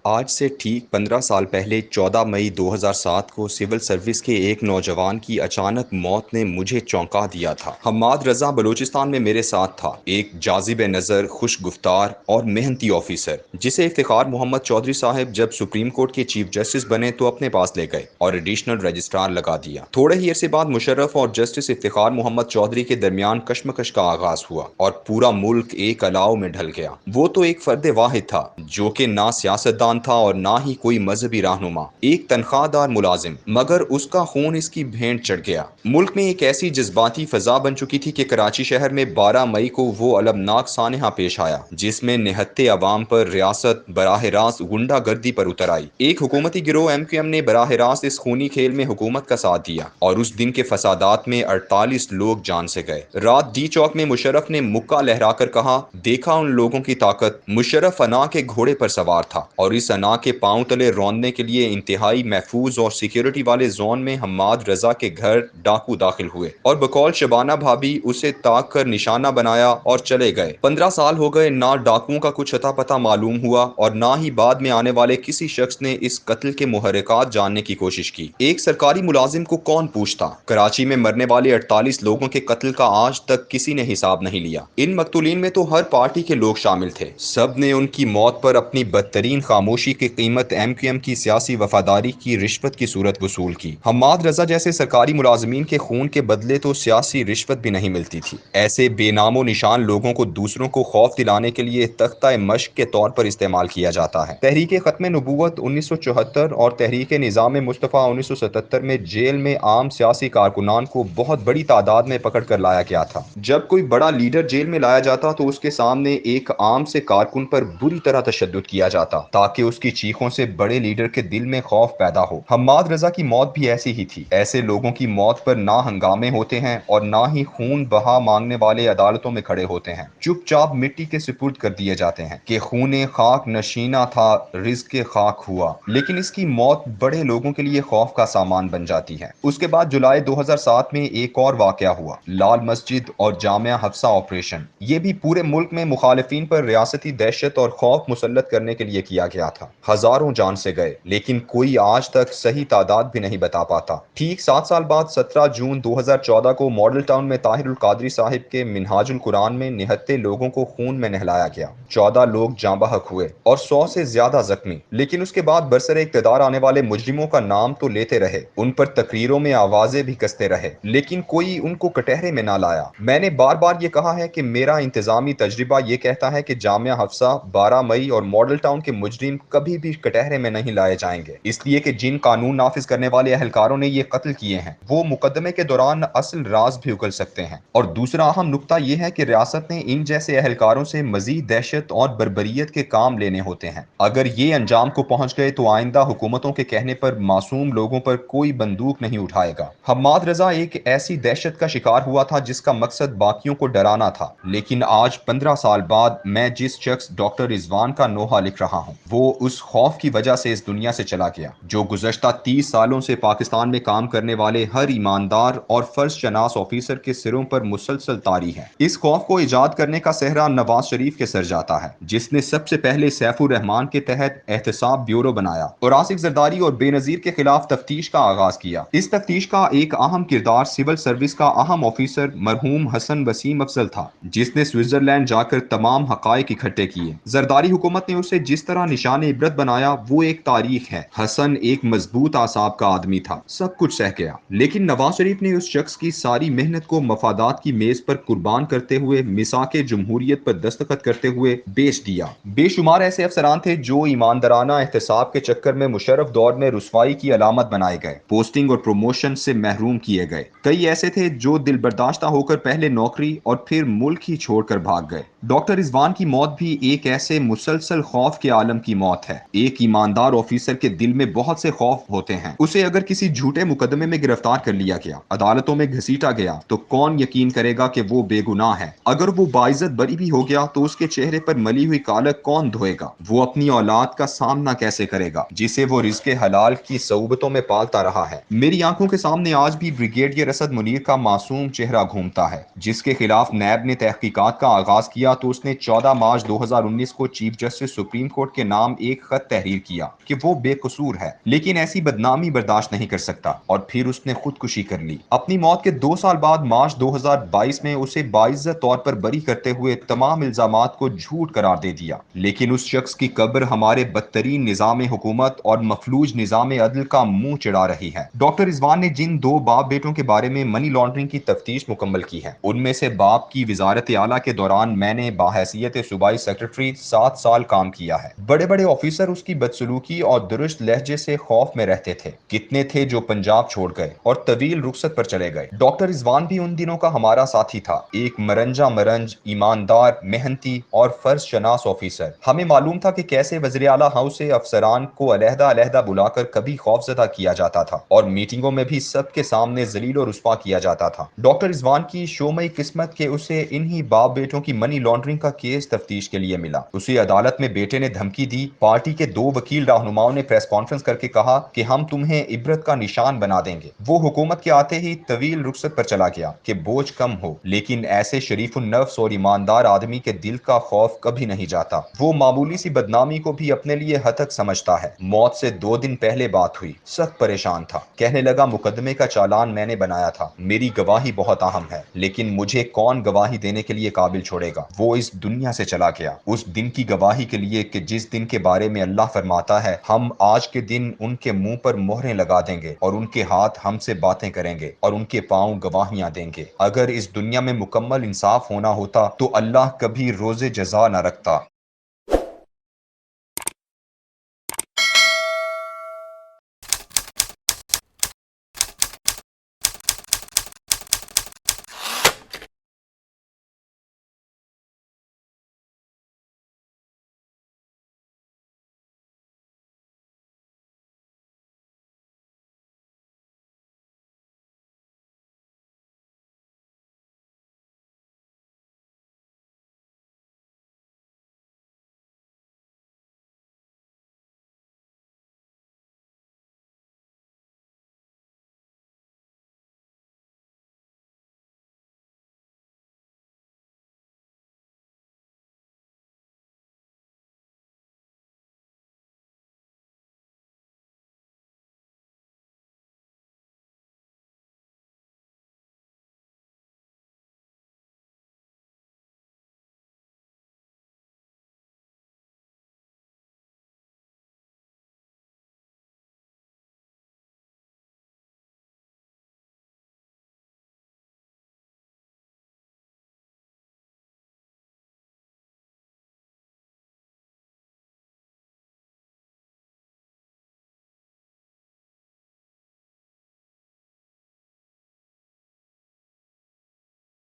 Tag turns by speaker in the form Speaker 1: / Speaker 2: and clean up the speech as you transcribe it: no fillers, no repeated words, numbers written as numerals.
Speaker 1: آج سے ٹھیک 15 سال پہلے 14 مئی 2007 کو سول سروس کے ایک نوجوان کی اچانک موت نے مجھے چونکا دیا تھا۔ حماد رضا بلوچستان میں میرے ساتھ تھا، ایک جاذب نظر، خوش گفتار اور محنتی آفیسر جسے افتخار محمد چودھری صاحب جب سپریم کورٹ کے چیف جسٹس بنے تو اپنے پاس لے گئے اور ایڈیشنل رجسٹرار لگا دیا۔ تھوڑے ہی عرصے بعد مشرف اور جسٹس افتخار محمد چودھری کے درمیان کشمکش کا آغاز ہوا اور پورا ملک ایک الاؤ میں ڈھل گیا۔ وہ تو ایک فرد واحد تھا جو کہ نہ سیاستدان تھا اور نہ ہی کوئی مذہبی رہنما، ایک تنخواہ دار ملازم، مگر اس کا خون اس کی بھینٹ چڑھ گیا۔ ملک میں ایک ایسی جذباتی فضا بن چکی تھی کہ کراچی شہر میں 12 مئی کو وہ المناک سانحہ پیش آیا جس میں نہتے عوام پر ریاست براہ راست غنڈہ گردی پر اتر آئی۔ ایک حکومتی گروہ MQM نے براہ راست اس خونی کھیل میں حکومت کا ساتھ دیا اور اس دن کے فسادات میں 48 لوگ جان سے گئے۔ رات ڈی چوک میں مشرف نے مکہ لہرا کر کہا، دیکھا ان لوگوں کی طاقت۔ مشرف انا کے گھوڑے پر سوار تھا اور اس انا کے پاؤں تلے روندنے کے لیے انتہائی محفوظ اور سیکیورٹی والے زون میں حماد رضا کے گھر ڈاکو داخل ہوئے اور بقول شبانہ بھابی اسے تاک کر نشانہ بنایا اور چلے گئے۔ 15 سال ہو گئے، نہ ڈاکوؤں کا کچھ اتا پتہ معلوم ہوا اور نہ ہی بعد میں آنے والے کسی شخص نے اس قتل کے محرکات جاننے کی کوشش کی۔ ایک سرکاری ملازم کو کون پوچھتا؟ کراچی میں مرنے والے 48 لوگوں کے قتل کا آج تک کسی نے حساب نہیں لیا۔ ان مقتولین میں تو ہر پارٹی کے لوگ شامل تھے۔ سب نے ان کی موت پر اپنی بدترین خاموشی کی قیمت MQM کی سیاسی وفاداری کی رشوت کی صورت وصول کی۔ حماد رضا جیسے سرکاری ملازمین کے خون کے بدلے تو سیاسی رشوت بھی نہیں ملتی تھی۔ ایسے بے نام و نشان لوگوں کو دوسروں کو خوف دلانے کے لیے تختہ مشق کے طور پر استعمال کیا جاتا ہے۔ تحریک ختم نبوت 1974 اور تحریک نظام مصطفیٰ 1977 میں جیل میں عام سیاسی کارکنان کو بہت بڑی تعداد میں پکڑ کر لایا گیا تھا۔ جب کوئی بڑا لیڈر جیل میں لایا جاتا تو اس کے سامنے ایک عام سے کارکن پر بری طرح تشدد کیا جاتا تاکہ اس کی چیخوں سے بڑے لیڈر کے دل میں خوف پیدا ہو۔ حماد رضا کی موت بھی ایسی ہی تھی۔ ایسے لوگوں کی موت پر نہ ہنگامے ہوتے ہیں اور نہ ہی خون بہا مانگنے والے عدالتوں میں کھڑے ہوتے ہیں۔ چپ چاپ مٹی کے سپرد کر دیے جاتے ہیں کہ خون خاک نشینہ تھا، رزق خاک ہوا۔ لیکن اس کی موت بڑے لوگوں کے لیے خوف کا سامان بن جاتی ہے۔ اس کے بعد جولائی 2007 میں ایک اور واقعہ ہوا، لال مسجد اور جامعہ حفصہ آپریشن۔ یہ بھی پورے ملک میں مخالفین پر ریاستی دہشت اور خوف مسلط کرنے کے لیے کیا گیا تھا۔ ہزاروں جان سے گئے، لیکن کوئی آج تک صحیح تعداد بھی نہیں بتا پاتا۔ ٹھیک 7 سال بعد 17 جون 2014 کو ماڈل ٹاؤن میں طاہر القادری صاحب کے منہاج القرآن میں نہتے لوگوں کو خون میں نہلایا گیا۔ 14 لوگ جاں بحق ہوئے اور 100 سے زیادہ زخمی۔ لیکن اس کے بعد برسر اقتدار آنے والے مجرموں کا نام تو لیتے رہے، ان پر تقریروں میں آوازیں بھی کستے رہے، لیکن کوئی ان کو کٹہرے میں نہ لایا۔ میں نے بار بار یہ کہا ہے کہ میرا انتظامی تجربہ یہ کہتا ہے کہ جامعہ حفصہ، 12 مئی اور ماڈل ٹاؤن کے مجرم کبھی بھی کٹہرے میں نہیں لائے جائیں گے، اس لیے کہ جن قانون نافذ کرنے والے اہلکاروں نے یہ قتل کیے ہیں وہ مقدمے کے دوران اصل راز بھی اگل سکتے ہیں۔ اور دوسرا اہم نقطہ یہ ہے کہ ریاست نے ان جیسے اہلکاروں سے مزید دہشت اور بربریت کے کام لینے ہوتے ہیں۔ اگر یہ انجام کو پہنچ گئے تو آئندہ حکومتوں کے کہنے پر معصوم لوگوں پر کوئی بندوق نہیں اٹھائے گا۔ حماد رضا ایک ایسی دہشت کا شکار ہوا تھا جس کا مقصد باقیوں کو ڈرانا تھا، لیکن آج 15 سال بعد میں جس شخص ڈاکٹر رضوان کا نوحہ لکھ رہا ہوں وہ اس خوف کی وجہ سے اس دنیا سے چلا گیا جو گزشتہ 30 سالوں سے پاکستان میں کام کرنے والے ہر ایماندار اور فرض شناس آفیسر کے سروں پر مسلسل طاری ہے۔ اس خوف کو ایجاد کرنے کا صحرا نواز شریف کے سر جاتا ہے، جس نے سب سے پہلے سیف الرحمان کے تحت احتساب بیورو بنایا اور آصف زرداری اور بے نظیر کے خلاف تفتیش کا آغاز کیا۔ اس تفتیش کا ایک اہم کردار سول سروس کا اہم آفیسر مرحوم حسن وسیم افضل تھا، جس نے سوئٹزرلینڈ جا کر تمام حقائق اکٹھے کیے۔ زرداری حکومت نے اسے جس طرح نشان عبرت بنایا وہ ایک تاریخ ہے۔ حسن ایک مضبوط اعصاب کا آدمی تھا، سب کچھ سہ گیا، لیکن نواز شریف نے اس شخص کی ساری محنت کو مفادات کی میز پر قربان کرتے ہوئے میثاق جمہوریت پر دستخط کرتے ہوئے بیچ دیا۔ بے شمار ایسے افسران تھے جو ایماندارانہ احتساب کے چکر میں مشرف دور میں رسوائی کی علامت بنائے گئے، پوسٹنگ اور پروموشن سے محروم کیے گئے۔ کئی ایسے تھے جو دل برداشتہ ہو کر پہلے نوکری اور پھر ملک ہی چھوڑ کر بھاگ گئے۔ ڈاکٹر رضوان کی موت بھی ایک ایسے مسلسل خوف کے عالم کی موت ہے۔ ایک ایماندار آفیسر کے دل میں بہت سے خوف ہوتے ہیں۔ اسے اگر کسی جھوٹے مقدمے میں گرفتار کر لیا گیا، عدالتوں میں گھسیٹا گیا تو کون یقین کرے گا کہ وہ بے گناہ ہے؟ اگر وہ باعزت بری بھی ہو گیا تو اس کے چہرے پر ملی ہوئی کالک کون دھوئے گا؟ وہ اپنی اولاد کا سامنا کیسے کرے گا جسے وہ رزق حلال کی صعوبتوں میں پالتا رہا ہے؟ میری آنکھوں کے سامنے آج بھی بریگیڈیئر اسد منیر کا معصوم چہرہ گھومتا ہے، جس کے خلاف نیب نے تحقیقات کا آغاز کیا تو اس نے 14 مارچ 2019 کو چیف جسٹس سپریم کورٹ کے نام نام ایک خط تحریر کیا کہ وہ بے قصور ہے، لیکن ایسی بدنامی برداشت نہیں کر سکتا، اور پھر اس نے خودکشی کر لی۔ اپنی موت کے 2 سال بعد مارچ 2022 میں اسے باعزت طور پر بری کرتے ہوئے تمام الزامات کو جھوٹ قرار دے دیا، لیکن اس شخص کی قبر ہمارے بدترین نظام حکومت اور مفلوج نظام عدل کا منہ چڑھا رہی ہے۔ ڈاکٹر رضوان نے جن 2 باپ بیٹوں کے بارے میں منی لانڈرنگ کی تفتیش مکمل کی ہے، ان میں سے باپ کی وزارت اعلیٰ کے دوران میں نے بحیثیت صوبائی سیکرٹری 7 سال کام کیا ہے۔ بڑے بڑے آفیسر اس کی بدسلوکی اور درست لہجے سے خوف میں رہتے تھے۔ کتنے تھے جو پنجاب چھوڑ گئے اور طویل رخصت پر چلے گئے۔ ڈاکٹر رضوان بھی ان دنوں کا ہمارا ساتھی تھا، ایک مرنج ایماندار، محنتی اور فرض شناس آفیسر۔ ہمیں معلوم تھا کہ کیسے وزیر اعلیٰ ہاؤس سے افسران کو علیحدہ علیحدہ بلا کر کبھی خوفزدہ کیا جاتا تھا اور میٹنگوں میں بھی سب کے سامنے ذلیل و رسوا کیا جاتا تھا۔ ڈاکٹر رضوان کی شومئی قسمت کہ اسے انہی باپ بیٹوں کی منی لانڈرنگ کا کیس تفتیش کے لیے ملا۔ اسے عدالت میں بیٹے نے دھمکی دی۔ پارٹی کے 2 وکیل رہنماؤں نے پریس کانفرنس کر کے کہا کہ ہم تمہیں عبرت کا نشان بنا دیں گے۔ وہ حکومت کے آتے ہی طویل رخصت پر چلا گیا کہ بوجھ کم ہو، لیکن ایسے شریف النفس اور ایماندار آدمی کے دل کا خوف کبھی نہیں جاتا۔ وہ معمولی سی بدنامی کو بھی اپنے لیے ہتک سمجھتا ہے۔ موت سے 2 دن پہلے بات ہوئی، سخت پریشان تھا، کہنے لگا مقدمے کا چالان میں نے بنایا تھا، میری گواہی بہت اہم ہے، لیکن مجھے کون گواہی دینے کے لیے قابل چھوڑے گا۔ وہ اس دنیا سے چلا گیا اس دن کی گواہی کے لیے کہ جس دن کے بارے میں اللہ فرماتا ہے، ہم آج کے دن ان کے منہ پر مہریں لگا دیں گے اور ان کے ہاتھ ہم سے باتیں کریں گے اور ان کے پاؤں گواہیاں دیں گے۔ اگر اس دنیا میں مکمل انصاف ہونا ہوتا تو اللہ کبھی روز جزا نہ رکھتا۔